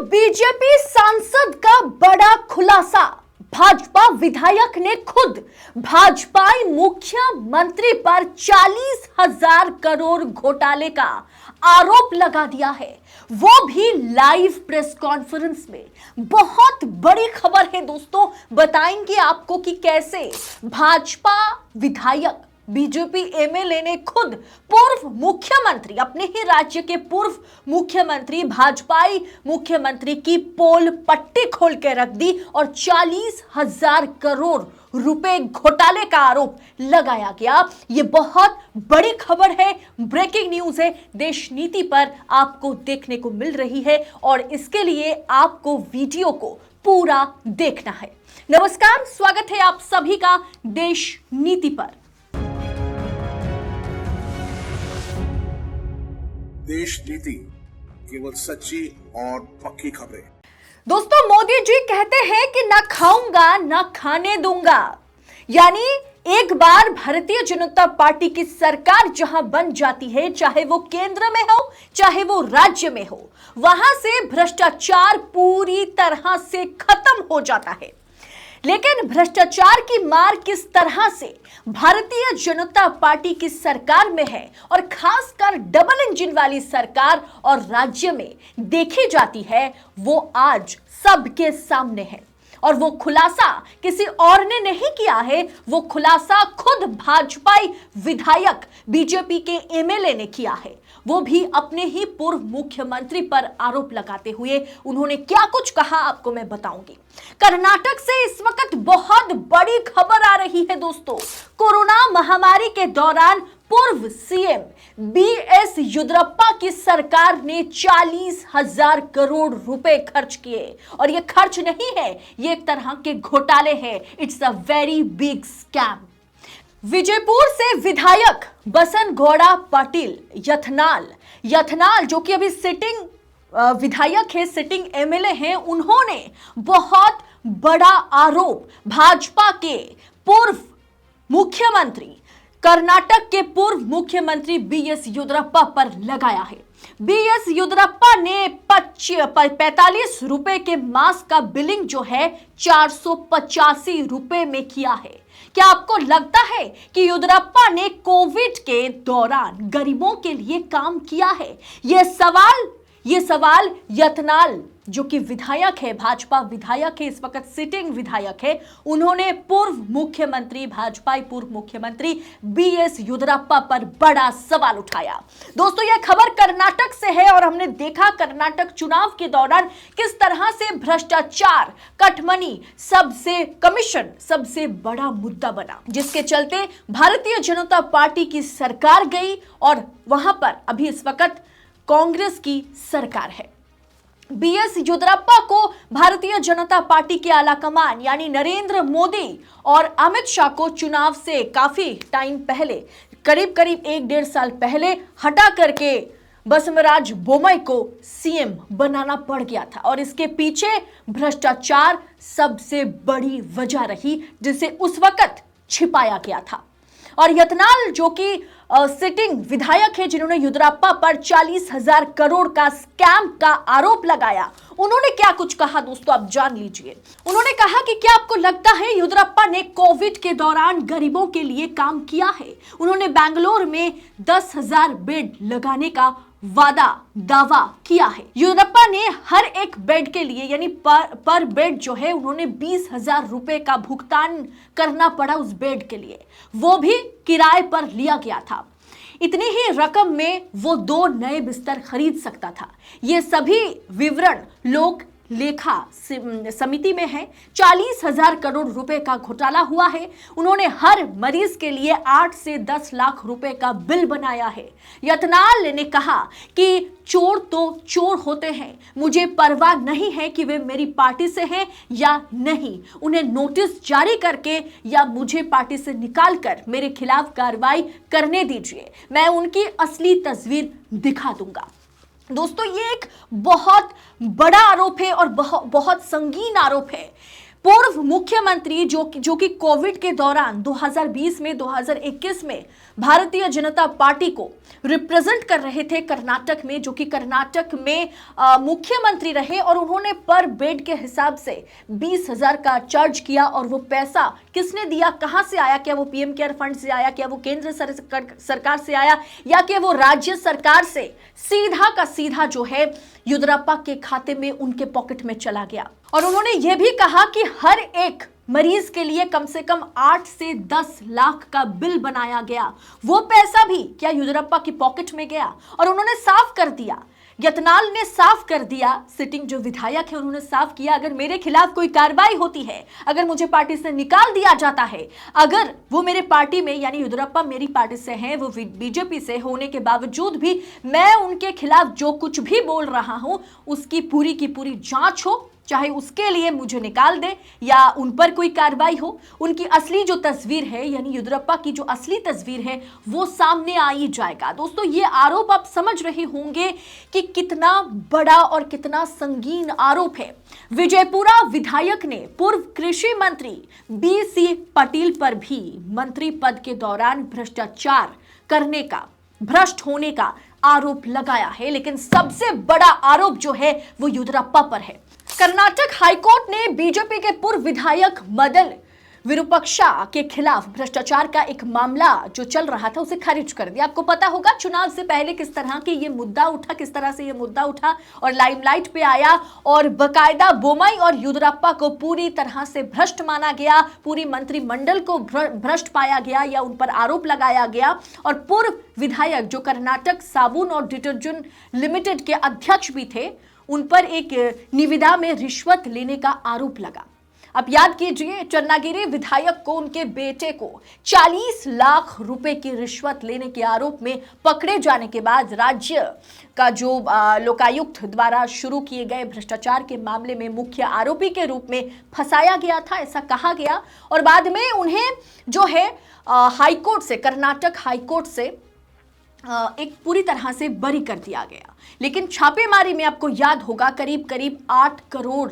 BJP सांसद का बड़ा खुलासा। भाजपा विधायक ने खुद भाजपाई मुख्यमंत्री पर 40,000 करोड़ घोटाले का आरोप लगा दिया है, वो भी लाइव प्रेस कॉन्फ्रेंस में। बहुत बड़ी खबर है दोस्तों, बताएंगे आपको कि कैसे भाजपा विधायक बीजेपी एमएलए ने खुद पूर्व मुख्यमंत्री, अपने ही राज्य के पूर्व मुख्यमंत्री, भाजपाई मुख्यमंत्री की पोल पट्टी खोल के रख दी और 40,000 करोड़ रुपए घोटाले का आरोप लगाया गया। ये बहुत बड़ी खबर है, ब्रेकिंग न्यूज है, देश नीति पर आपको देखने को मिल रही है और इसके लिए आपको वीडियो को पूरा देखना है। नमस्कार, स्वागत है आप सभी का देश नीति पर। देश नीति, केवल सच्ची और पक्की खबरें। दोस्तों, मोदी जी कहते हैं कि ना खाऊंगा ना खाने दूंगा, यानी एक बार भारतीय जनता पार्टी की सरकार जहां बन जाती है, चाहे वो केंद्र में हो चाहे वो राज्य में हो, वहां से भ्रष्टाचार पूरी तरह से खत्म हो जाता है। लेकिन भ्रष्टाचार की मार किस तरह से भारतीय जनता पार्टी की सरकार में है और खासकर डबल इंजन वाली सरकार और राज्य में देखी जाती है, वो आज सबके सामने है। और वो खुलासा किसी और ने नहीं किया है, वो खुलासा खुद भाजपाई विधायक बीजेपी के एमएलए ने किया है, वो भी अपने ही पूर्व मुख्यमंत्री पर आरोप लगाते हुए। उन्होंने क्या कुछ कहा आपको मैं बताऊंगी। कर्नाटक से इस वक्त बहुत बड़ी खबर आ रही है दोस्तों। कोरोना महामारी के दौरान पूर्व सीएम बीएस येदियुरप्पा की सरकार ने 40,000 करोड़ रुपए खर्च किए और ये खर्च नहीं है, ये एक तरह के घोटाले हैं। It's a very big scam. Vijaypur से विधायक बसनगौड़ा पाटिल यथनाल जो कि अभी सिटिंग विधायक है, सिटिंग एमएलए हैं, उन्होंने बहुत बड़ा आरोप भाजपा के पूर्व मुख्यमंत्री, कर्नाटक के पूर्व मुख्यमंत्री बीएस येदियुरप्पा पर लगाया है। बीएस येदियुरप्पा ने 45 रुपए के मास्क का बिलिंग जो है 485 रुपए में किया है। क्या आपको लगता है कि येदियुरप्पा ने कोविड के दौरान गरीबों के लिए काम किया है? ये सवाल यथनाल जो कि विधायक है, भाजपा विधायक है, इस वक्त सिटिंग विधायक है, उन्होंने पूर्व मुख्यमंत्री, भाजपा पूर्व मुख्यमंत्री बीएस येदियुरप्पा पर बड़ा सवाल उठाया। दोस्तों, यह खबर कर्नाटक से है और हमने देखा कर्नाटक चुनाव के दौरान किस तरह से भ्रष्टाचार, कटमनी, कमीशन सबसे बड़ा मुद्दा बना, जिसके चलते भारतीय जनता पार्टी की सरकार गई और वहां पर अभी इस वक्त कांग्रेस की सरकार है। बीएस येदियुरप्पा को भारतीय जनता पार्टी के आलाकमान यानी नरेंद्र मोदी और अमित शाह को चुनाव से काफी टाइम पहले, करीब 1-1.5 साल पहले हटा करके बसवराज बोम्मई को सीएम बनाना पड़ गया था और इसके पीछे भ्रष्टाचार सबसे बड़ी वजह रही, जिसे उस वक्त छिपाया गया था। और यथनाल जो कि सिटिंग विधायक है, जिन्होंने येदियुरप्पा पर 40,000 करोड़ का स्कैम का आरोप लगाया, उन्होंने क्या कुछ कहा दोस्तों, आप जान लीजिए। उन्होंने कहा कि क्या आपको लगता है येदियुरप्पा ने कोविड के दौरान गरीबों के लिए काम किया है? उन्होंने बेंगलोर में 10,000 बेड लगाने का दावा किया है। येदियुरप्पा ने हर एक बेड के लिए यानी पर बेड जो है, उन्होंने 20,000 रुपए का भुगतान करना पड़ा उस बेड के लिए, वो भी किराए पर लिया गया था। इतनी ही रकम में वो 2 नए बिस्तर खरीद सकता था। ये सभी विवरण लोक लेखा समिति में है। 40,000 करोड़ रुपए का घोटाला हुआ है। उन्होंने हर मरीज के लिए 8 से 10 लाख रुपए का बिल बनाया है। यथनाल ने कहा कि चोर तो चोर होते हैं, मुझे परवाह नहीं है कि वे मेरी पार्टी से हैं या नहीं, उन्हें नोटिस जारी करके या मुझे पार्टी से निकालकर मेरे खिलाफ कार्रवाई करने दीजिए, मैं उनकी असली तस्वीर दिखा दूंगा। दोस्तों, ये एक बहुत बड़ा आरोप है और बहुत संगीन आरोप है। पूर्व मुख्यमंत्री जो कि कोविड के दौरान 2020 में, 2021 में भारतीय जनता पार्टी को रिप्रेजेंट कर रहे थे कर्नाटक में, जो कि कर्नाटक में मुख्यमंत्री रहे, और उन्होंने पर बेड के हिसाब से 20,000 का चार्ज किया। और वो पैसा किसने दिया, कहां से आया, क्या वो पीएम केयर फंड से आया, क्या वो केंद्र सरकार से आया, या क्या वो राज्य सरकार से सीधा का सीधा जो है येदियुरप्पा के खाते में, उनके पॉकेट में चला गया। और उन्होंने ये भी कहा कि हर एक मरीज के लिए कम से कम 8 से 10 लाख का बिल बनाया गया। वो पैसा भी क्या येदियुरप्पा की पॉकेट में गया? और उन्होंने साफ कर दिया, यतनाल ने साफ कर दिया, सिटिंग जो विधायक है उन्होंने साफ किया, अगर मेरे खिलाफ कोई कार्रवाई होती है, अगर मुझे पार्टी से निकाल दिया जाता है, अगर वो मेरे पार्टी में, यानी येदियुरप्पा मेरी पार्टी से हैं, वो बीजेपी से होने के बावजूद भी मैं उनके खिलाफ जो कुछ भी बोल रहा हूं उसकी पूरी की पूरी जांच हो, चाहे उसके लिए मुझे निकाल दे या उन पर कोई कार्रवाई हो। उनकी असली जो तस्वीर है, यानी येदियुरप्पा की जो असली तस्वीर है, वो सामने आ ही जाएगा। दोस्तों, ये आरोप आप समझ रहे होंगे कि कितना बड़ा और कितना संगीन आरोप है। विजयपुरा विधायक ने पूर्व कृषि मंत्री बीसी पाटिल पर भी मंत्री पद के दौरान भ्रष्टाचार करने का, भ्रष्ट होने का आरोप लगाया है। लेकिन सबसे बड़ा आरोप जो है वो येदियुरप्पा पर है। कर्नाटक हाईकोर्ट ने बीजेपी के पूर्व विधायक मदन विरूपाक्षा के खिलाफ भ्रष्टाचार का एक मामला जो चल रहा था उसे खारिज कर दिया। आपको पता होगा चुनाव से पहले किस तरह के ये मुद्दा उठा, किस तरह से ये मुद्दा उठा और लाइमलाइट पे आया, और बकायदा बोम्मई और येदियुरप्पा को पूरी तरह से भ्रष्ट माना गया, पूरी मंत्रिमंडल को भ्रष्ट पाया गया या उन पर आरोप लगाया गया। और पूर्व विधायक जो कर्नाटक साबुन और डिटर्जेंट लिमिटेड के अध्यक्ष भी थे, उन पर एक निविदा में रिश्वत लेने का आरोप लगा। अब याद कीजिए, चन्नागिरी विधायक को उनके बेटे को 40 लाख रुपए की रिश्वत लेने के आरोप में पकड़े जाने के बाद राज्य का जो लोकायुक्त द्वारा शुरू किए गए भ्रष्टाचार के मामले में मुख्य आरोपी के रूप में फंसाया गया था, ऐसा कहा गया। और बाद में उन्हें जो है हाईकोर्ट से, कर्नाटक हाईकोर्ट से एक पूरी तरह से बरी कर दिया गया। लेकिन छापेमारी में आपको याद होगा करीब करीब 8 करोड़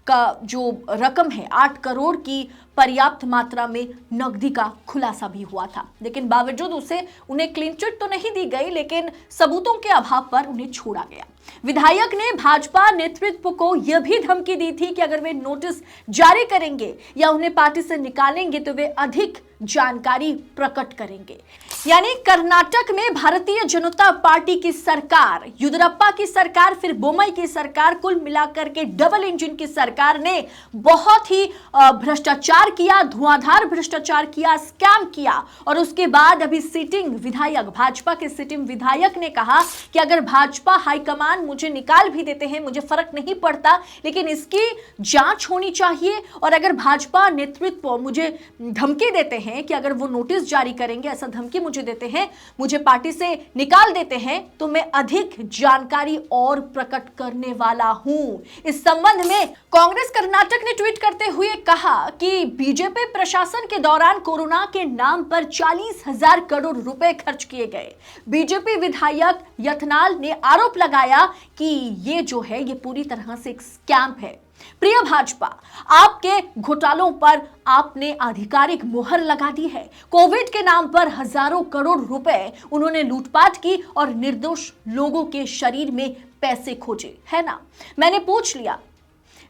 का जो रकम है, 8 करोड़ की पर्याप्त मात्रा में नकदी का खुलासा भी हुआ था। लेकिन बावजूद उसे उन्हें क्लीन चिट तो नहीं दी गई, लेकिन सबूतों के अभाव पर उन्हें छोड़ा गया। विधायक ने भाजपा नेतृत्व को यह भी धमकी दी थी कि अगर वे नोटिस जारी करेंगे या उन्हें पार्टी से निकालेंगे तो वे अधिक जानकारी प्रकट करेंगे। यानी कर्नाटक में भारतीय जनता पार्टी की सरकार, येदियुरप्पा की सरकार, फिर बोम्मई की सरकार, कुल मिलाकर के डबल इंजन की सरकार ने बहुत ही भ्रष्टाचार किया, धुआंधार भ्रष्टाचार किया, स्कैम किया। और उसके बाद अभी सिटिंग विधायक, भाजपा के सिटिंग विधायक ने कहा कि अगर भाजपा हाईकमान मुझे निकाल भी देते हैं, मुझे फर्क नहीं पड़ता, लेकिन इसकी जांच होनी चाहिए। और अगर भाजपा नेतृत्व मुझे धमकी देते हैं कि अगर वो नोटिस जारी करेंगे, ऐसा धमकी मुझे देते हैं, मुझे पार्टी से निकाल देते हैं, तो मैं अधिक जानकारी और प्रकट करने वाला हूं। इस संबंध में कांग्रेस कर्नाटक ने ट्वीट करते हुए कहा कि बीजेपी प्रशासन के दौरान कोरोना के नाम पर 40,000 करोड़ रुपए खर्च किए गए। बीजेपी विधायक यतनाल ने आरोप लगाया कि ये जो है ये पूरी तरह से एक स्कैम है। प्रिय भाजपा, आपके घोटालों पर आपने आधिकारिक मुहर लगा दी है। कोविड के नाम पर हजारों करोड़ रुपए उन्होंने लूटपाट की और निर्दोष लोगों के शरीर में पैसे खोजे, है ना? मैंने पूछ लिया,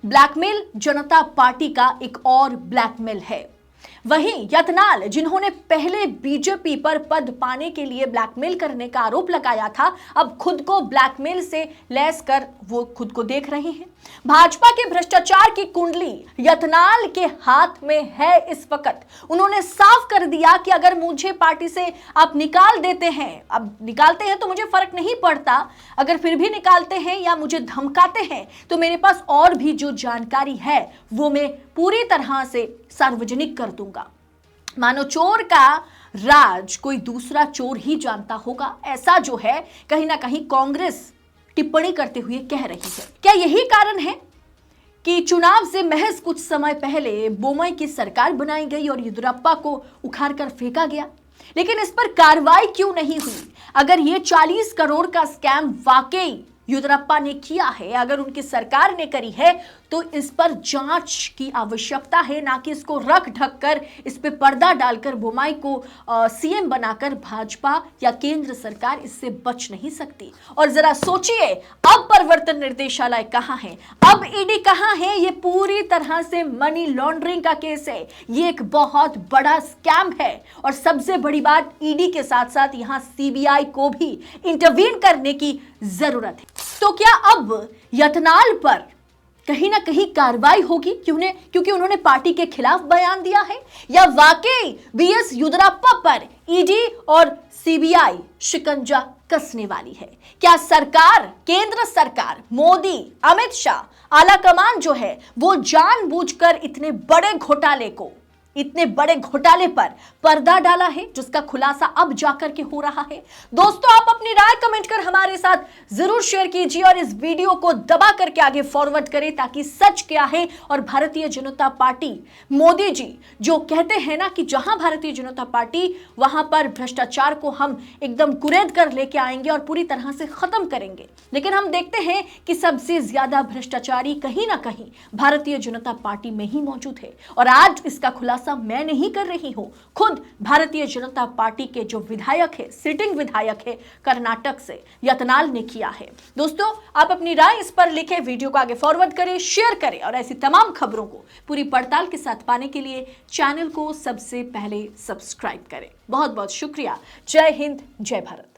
ब्लैकमेल जनता पार्टी का एक और ब्लैकमेल है। वहीं यतनाल, जिन्होंने पहले बीजेपी पर पद पाने के लिए ब्लैकमेल करने का आरोप लगाया था, अब खुद को ब्लैकमेल से लैस कर वो खुद को देख रहे हैं। भाजपा के भ्रष्टाचार की कुंडली यतनाल के हाथ में है इस वक्त। उन्होंने साफ कर दिया कि अगर मुझे पार्टी से आप निकाल देते हैं, अब निकालते हैं तो मुझे फर्क नहीं पड़ता, अगर फिर भी निकालते हैं या मुझे धमकाते हैं तो मेरे पास और भी जो जानकारी है वो मैं पूरी तरह से सार्वजनिक कर दूंगा। मानो चोर का राज कोई दूसरा चोर ही जानता होगा, ऐसा जो है कहीं ना कहीं कांग्रेस टिप्पणी करते हुए कह रही है। क्या यही कारण है कि चुनाव से महज कुछ समय पहले बोम्मई की सरकार बनाई गई और येदियुरप्पा को उखाड़ कर फेंका गया? लेकिन इस पर कार्रवाई क्यों नहीं हुई? अगर ये 40 करोड़ का स्कैम वाकई येदियुरप्पा ने किया है, अगर उनकी सरकार ने करी है, तो इस पर जांच की आवश्यकता है, ना कि इसको रख ढक कर, इस पे पर्दा डालकर बोम्माई को सीएम बनाकर भाजपा या केंद्र सरकार इससे बच नहीं सकती। और जरा सोचिए, अब प्रवर्तन निर्देशालय कहां है, अब ईडी कहां है? ये पूरी तरह से मनी लॉन्ड्रिंग का केस है, ये एक बहुत बड़ा स्कैम है। और सबसे बड़ी बात, ईडी के साथ साथ यहां सीबीआई को भी इंटरवीन करने की जरूरत है। तो क्या अब यतनाल पर कहीं ना कहीं कार्रवाई होगी क्योंकि उन्होंने पार्टी के खिलाफ बयान दिया है, या वाकई बीएस येदियुरप्पा पर ईडी और सीबीआई शिकंजा कसने वाली है? क्या सरकार, केंद्र सरकार, मोदी, अमित शाह, आला कमान जो है वो जानबूझकर इतने बड़े घोटाले पर पर्दा डाला है, जिसका खुलासा अब जाकर के हो रहा है? दोस्तों, आप अपनी राय कमेंट कर हमारे साथ जरूर शेयर कीजिए और इस वीडियो को दबा करके आगे फॉरवर्ड करें, ताकि सच क्या है और भारतीय जनता पार्टी, मोदी जी जो कहते हैं ना कि जहां भारतीय जनता पार्टी वहां पर भ्रष्टाचार को हम एकदम कुरेद कर लेके आएंगे और पूरी तरह से खत्म करेंगे, लेकिन हम देखते हैं कि सबसे ज्यादा भ्रष्टाचारी कहीं ना कहीं भारतीय जनता पार्टी में ही मौजूद है। और आज इसका खुलासा मैं नहीं कर रही हूं, खुद भारतीय जनता पार्टी के जो विधायक है, सिटिंग विधायक है कर्नाटक से, यतनाल ने किया है। दोस्तों, आप अपनी राय इस पर लिखें, वीडियो को आगे फॉरवर्ड करें, शेयर करें और ऐसी तमाम खबरों को पूरी पड़ताल के साथ पाने के लिए चैनल को सबसे पहले सब्सक्राइब करें। बहुत बहुत शुक्रिया। जय हिंद, जय भारत।